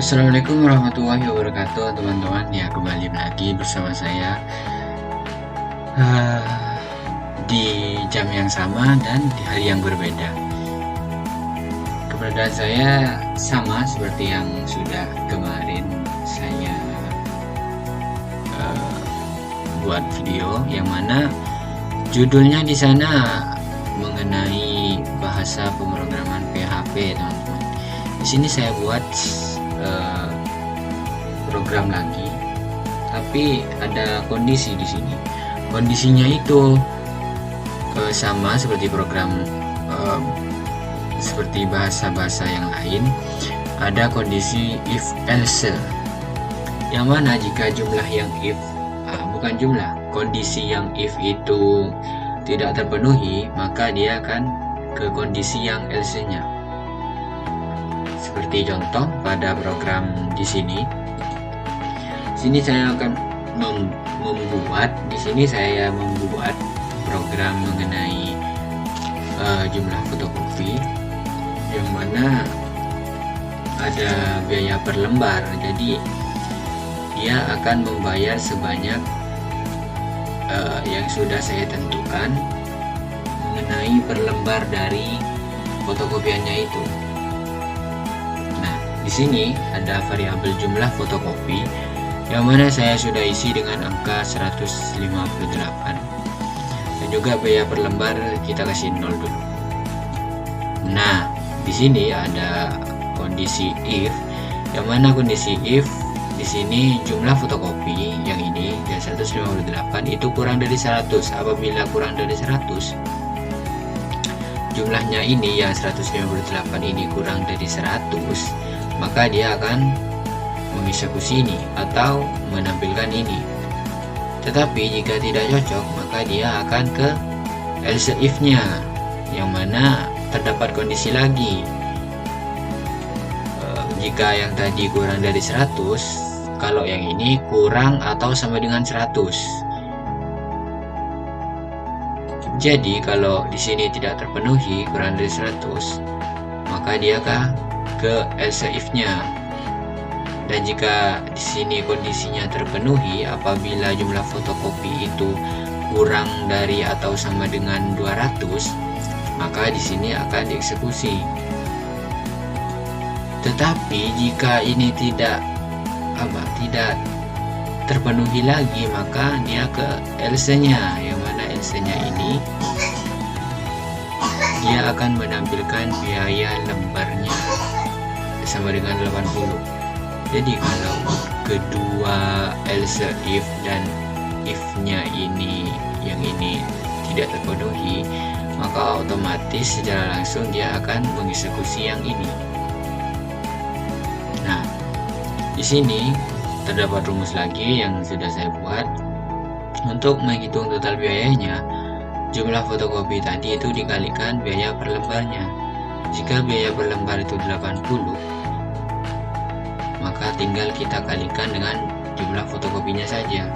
Assalamualaikum warahmatullahi wabarakatuh teman-teman. Ya, kembali lagi bersama saya uh, di jam yang sama dan di hari yang berbeda. Keberadaan saya sama seperti yang sudah kemarin saya buat video, yang mana judulnya di sana mengenai bahasa pemrograman PHP, teman-teman. Di sini saya buat program lagi, tapi ada kondisi di sini. Kondisinya itu sama seperti program seperti bahasa-bahasa yang lain. Ada kondisi if else, yang mana jika jumlah yang if bukan jumlah, kondisi yang if itu tidak terpenuhi, maka dia akan ke kondisi yang else-nya. Seperti contoh pada program di sini. Sini saya akan membuat program mengenai jumlah fotokopi, yang mana ada biaya per lembar. Jadi dia akan membayar sebanyak yang sudah saya tentukan mengenai per lembar dari fotokopiannya itu. Nah, di sini ada variabel jumlah fotokopi, yang mana saya sudah isi dengan angka 158, dan juga biaya per lembar kita kasih 0 dulu. Nah, di sini ada kondisi if, yang mana kondisi if di sini jumlah fotokopi yang ini yang 158 itu kurang dari 100. Apabila kurang dari 100, jumlahnya ini yang 158 ini kurang dari 100, maka dia akan mengeksekusi ini atau menampilkan ini. Tetapi jika tidak cocok, maka dia akan ke else if-nya, yang mana terdapat kondisi lagi. Jika yang tadi kurang dari 100, kalau yang ini kurang atau sama dengan 100. Jadi kalau di sini tidak terpenuhi kurang dari 100, maka dia akan ke else if-nya. Dan jika di sini kondisinya terpenuhi, apabila jumlah fotokopi itu kurang dari atau sama dengan 200, maka di sini akan dieksekusi. Tetapi jika ini tidak terpenuhi lagi, maka dia ke else-nya, yang mana else-nya ini dia akan menampilkan biaya lembarnya sama dengan 80. Jadi kalau kedua else if dan if-nya ini, yang ini tidak terpenuhi, maka otomatis secara langsung dia akan mengeksekusi yang ini. Nah, di sini terdapat rumus lagi yang sudah saya buat untuk menghitung total biayanya. Jumlah fotokopi tadi itu dikalikan biaya per lembarnya. Jika biaya per lembar itu 80, maka tinggal kita kalikan dengan jumlah fotokopinya saja.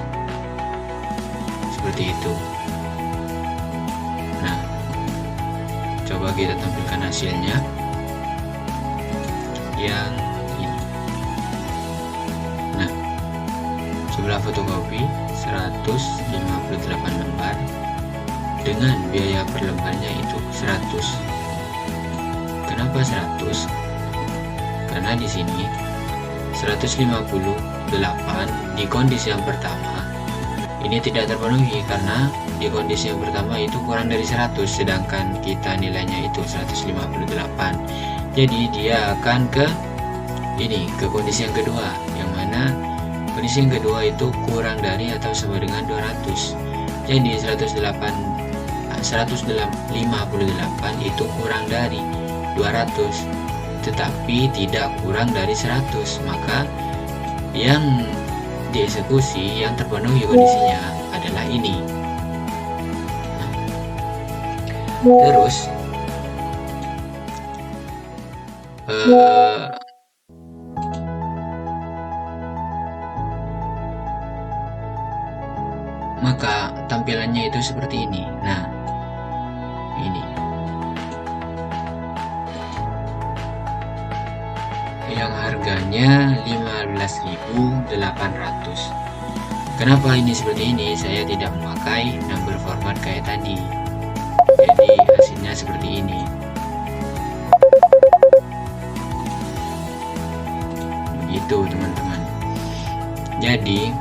Seperti itu. Nah, coba kita tampilkan hasilnya yang ini. Nah, jumlah fotokopi 158 lembar dengan biaya per lembarnya itu 100. Kenapa 100? Karena di sini 158 di kondisi yang pertama ini tidak terpenuhi, karena di kondisi yang pertama itu kurang dari 100, sedangkan kita nilainya itu 158. Jadi dia akan ke ini, ke kondisi yang kedua, yang mana kondisi yang kedua itu kurang dari atau sama dengan 200. Jadi 158 itu kurang dari 200, tetapi tidak kurang dari 100, maka yang dieksekusi, yang terpenuhi kondisinya adalah ini. Terus maka tampilannya itu seperti ini. Nah, ini yang harganya 15.800. Kenapa ini seperti ini? Saya tidak memakai number format kayak tadi, jadi hasilnya seperti ini. Begitu teman-teman. Jadi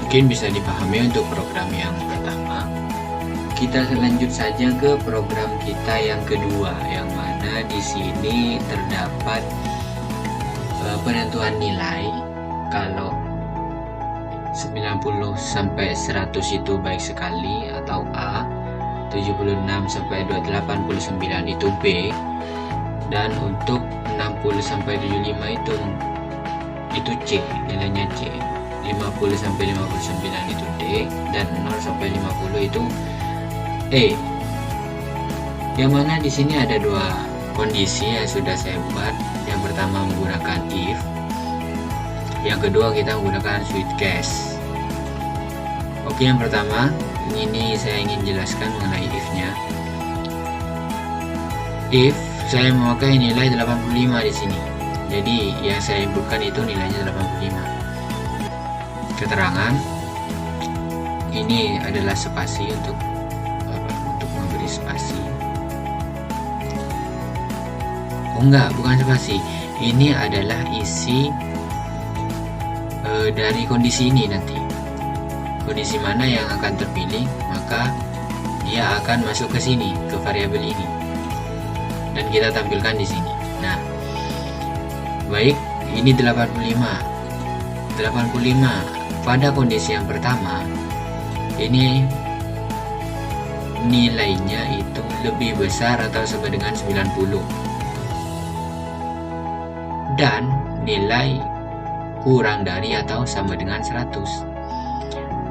mungkin bisa dipahami untuk program yang pertama. Kita lanjut saja ke program kita yang kedua, yang mana di sini terdapat penentuan nilai. Kalau 90 sampai 100 itu baik sekali atau A, 76 sampai 289 itu B, dan untuk 60 sampai 75 itu C, nilainya C. 50 sampai 59 itu D, dan 0 sampai 50 itu E. Yang mana di sini ada dua kondisi yang sudah saya buat. Yang pertama menggunakan if, yang kedua kita menggunakan switch case. Oke, yang pertama ini saya ingin jelaskan mengenai if-nya. If saya memakai nilai 85 di sini, jadi yang saya inputkan itu nilainya 85. Keterangan ini adalah spasi untuk memberi spasi. Oh enggak, bukan spasi. Ini adalah isi dari kondisi ini nanti. Kondisi mana yang akan terpilih, maka dia akan masuk ke sini, ke variabel ini. Dan kita tampilkan di sini. Nah, baik, ini 85. Pada kondisi yang pertama, ini nilainya itu lebih besar atau sama dengan 90, dan nilai kurang dari atau sama dengan 100.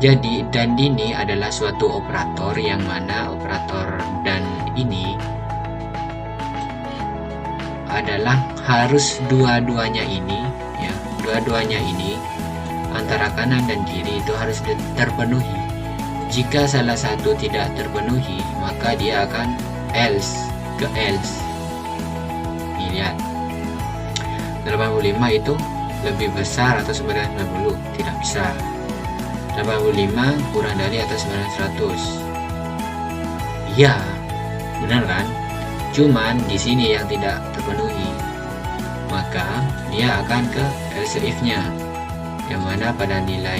Jadi dan ini adalah suatu operator, yang mana operator dan ini adalah harus dua-duanya ini, ya, dua-duanya ini antara kanan dan kiri itu harus terpenuhi. Jika salah satu tidak terpenuhi, maka dia akan else ke else. Nih, lihat, 85 itu lebih besar atau sama dengan 90, tidak bisa. 85 kurang dari atau sama dengan 100. Iya, benar kan? Cuman di sini yang tidak terpenuhi, maka dia akan ke else if-nya, yang mana pada nilai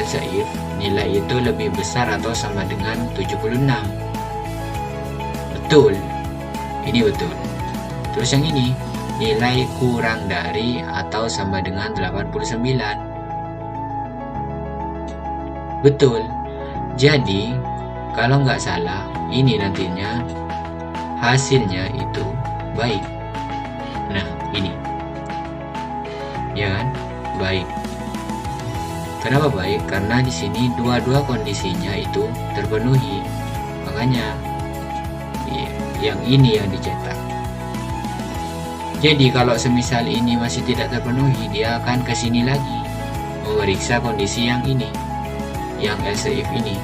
else if, nilai itu lebih besar atau sama dengan 76. Betul, ini betul. Terus yang ini, nilai kurang dari atau sama dengan 89. Betul. Jadi kalau nggak salah, ini nantinya hasilnya itu baik. Nah, ini ya kan, baik. Kenapa baik? Karena di sini dua-dua kondisinya itu terpenuhi, makanya yang ini yang dicetak. Jadi kalau semisal ini masih tidak terpenuhi, dia akan ke sini lagi memeriksa kondisi yang ini, yang else if ini.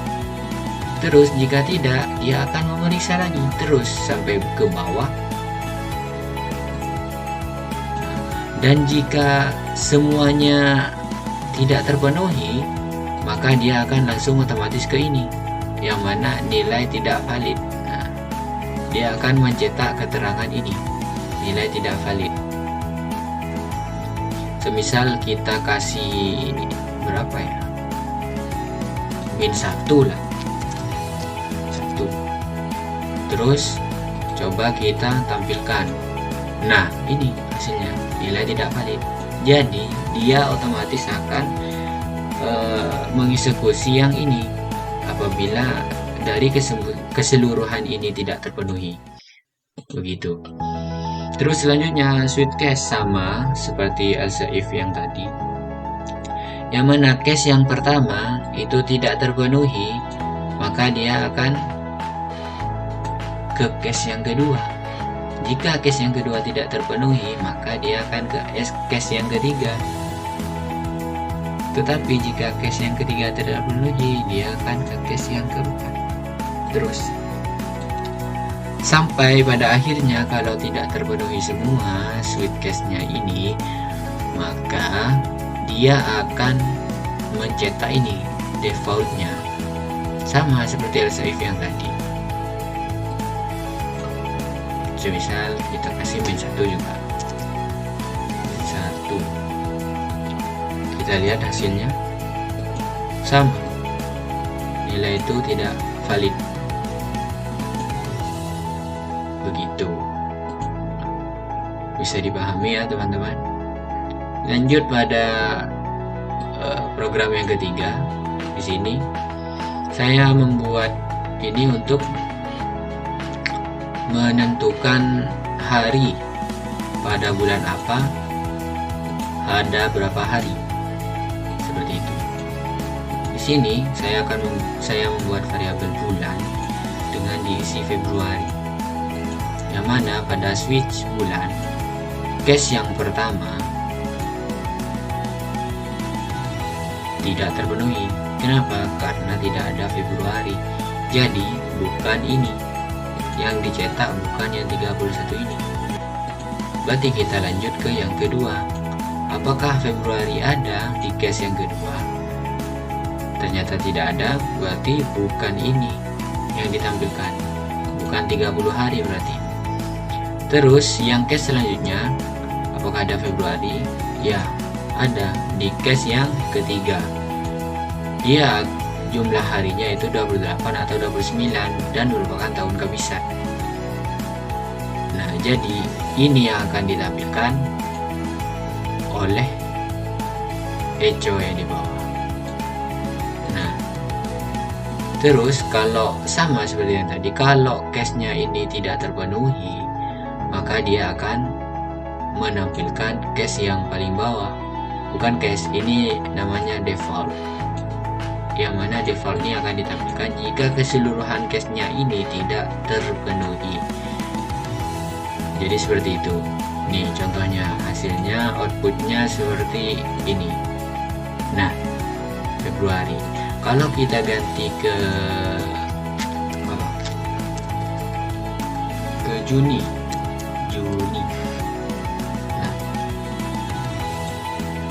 Terus jika tidak, dia akan memeriksa lagi terus sampai ke bawah. Dan jika semuanya tidak terpenuhi, maka dia akan langsung otomatis ke ini, yang mana nilai tidak valid. Nah, dia akan mencetak keterangan ini, nilai tidak valid. Semisal kita kasih berapa ya, min 1 lah, 1. Terus coba kita tampilkan. Nah, ini hasilnya, nilai tidak valid. Jadi dia otomatis akan mengeksekusi yang ini apabila dari keseluruhan ini tidak terpenuhi. Begitu. Terus selanjutnya switch case sama seperti else if yang tadi. Yang mana case yang pertama itu tidak terpenuhi, maka dia akan ke case yang kedua. Jika case yang kedua tidak terpenuhi, maka dia akan ke case yang ketiga. Tetapi jika case yang ketiga tidak terpenuhi, dia akan ke case yang keempat. Terus sampai pada akhirnya kalau tidak terpenuhi semua switch case-nya ini, maka dia akan mencetak ini defaultnya sama seperti else if yang tadi. Semisal kita kasih min 1 juga, min 1, kita lihat hasilnya sama, nilai itu tidak valid. Begitu, bisa dipahami ya teman-teman. Lanjut pada program yang ketiga. Di sini saya membuat ini untuk menentukan hari pada bulan apa, ada berapa hari, seperti itu. Di sini saya membuat variabel bulan dengan diisi Februari, yang mana pada switch bulan case yang pertama tidak terpenuhi. Kenapa? Karena tidak ada Februari. Jadi bukan ini yang dicetak, bukan yang 31 ini. Berarti kita lanjut ke yang kedua. Apakah Februari ada di case yang kedua? Ternyata tidak ada, berarti bukan ini yang ditampilkan, bukan 30 hari berarti. Terus yang case selanjutnya, apakah ada Februari? Ya, ada di case yang ketiga. Dia jumlah harinya itu 28 atau 29 dan merupakan tahun kebisan. Nah, jadi ini yang akan ditampilkan oleh echo yang di bawah. Nah, terus kalau sama seperti yang tadi, kalau case-nya ini tidak terpenuhi, maka dia akan menampilkan case yang paling bawah. Bukan case, ini namanya default, yang mana default ini akan ditampilkan jika keseluruhan case-nya ini tidak terpenuhi. Jadi seperti itu. Nih contohnya, hasilnya, outputnya seperti ini. Nah, Februari. Kalau kita ganti ke Juni. Nah,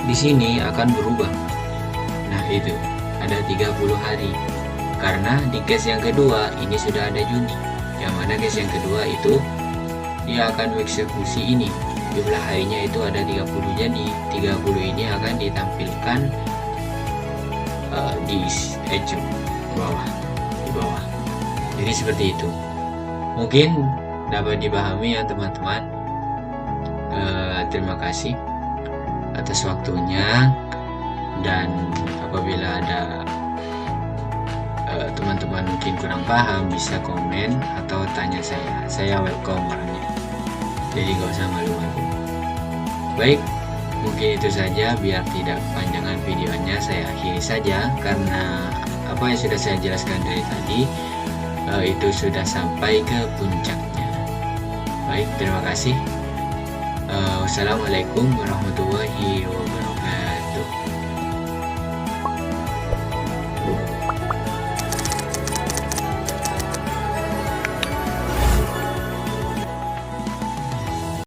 di sini akan berubah. Nah, itu ada 30 hari. Karena di case yang kedua ini sudah ada Juni. Yang mana case yang kedua itu dia akan mengeksekusi ini. Jumlah harinya itu ada 30. Jadi 30 ini akan ditampilkan di echo di bawah. Jadi seperti itu. Mungkin dapat dipahami ya teman-teman. Terima kasih atas waktunya, dan apabila ada teman-teman mungkin kurang paham, bisa komen atau tanya saya welcome orangnya, jadi gak usah malu-malu. Baik, mungkin itu saja, biar tidak kepanjangan videonya saya akhiri saja, karena apa yang sudah saya jelaskan dari tadi itu sudah sampai ke puncaknya. Baik, terima kasih. Wassalamualaikum warahmatullahi wabarakatuh.